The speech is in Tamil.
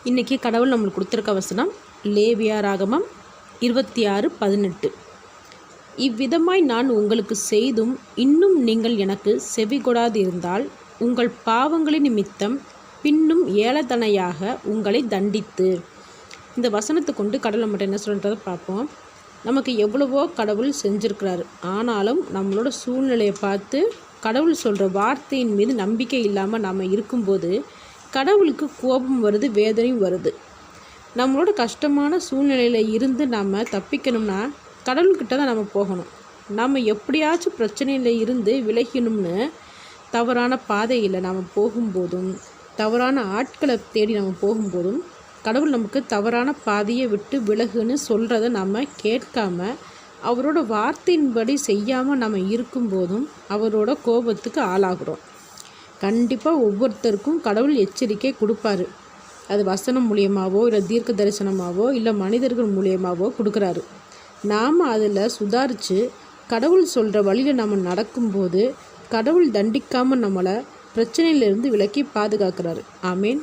இன்றைக்கி கடவுள் நம்மளுக்கு கொடுத்துருக்க வசனம் லேவியராகமம் 26:18. இவ்விதமாய் நான் உங்களுக்கு செய்தும் இன்னும் நீங்கள் எனக்கு செவிகொடாதிருந்தால் உங்கள் பாவங்களின் நிமித்தம் பின்னும் ஏளதனையாக உங்களை தண்டித்து. இந்த வசனத்தை கொண்டு கடவுள் நம்மகிட்ட என்ன சொல்கிறத பார்ப்போம். நமக்கு எவ்வளவோ கடவுள் செஞ்சுருக்கிறாரு. ஆனாலும் நம்மளோட சூழ்நிலையை பார்த்து கடவுள் சொல்கிற வார்த்தையின் மீது நம்பிக்கை இல்லாமல் நாம் இருக்கும்போது கடவுளுக்கு கோபம் வருது, வேதனையும் வருது. நம்மளோட கஷ்டமான சூழ்நிலையில் இருந்து நம்ம தப்பிக்கணும்னா கடவுள்கிட்ட தான் நம்ம போகணும். நம்ம எப்படியாச்சும் பிரச்சனையில் இருந்து விலகணும்னு தவறான பாதையில் நாம் போகும்போதும் தவறான ஆட்களை தேடி நம்ம போகும்போதும் கடவுள் நமக்கு தவறான பாதையை விட்டு விலகுன்னு சொல்கிறத நம்ம கேட்காம அவரோட வார்த்தையின்படி செய்யாமல் நம்ம இருக்கும்போதும் அவரோட கோபத்துக்கு ஆளாகிறோம். கண்டிப்பாக ஒவ்வொருத்தருக்கும் கடவுள் எச்சரிக்கை கொடுப்பாரு. அது வசனம் மூலியமாகவோ இல்லை தீர்க்க தரிசனமாகவோ இல்லை மனிதர்கள் மூலியமாகவோ கொடுக்குறாரு. நாம் அதில் சுதாரித்து கடவுள் சொல்கிற வழியில் நம்ம நடக்கும்போது கடவுள் தண்டிக்காமல் நம்மளை பிரச்சனையிலிருந்து விலக்கி பாதுகாக்கிறாரு. ஆமேன்.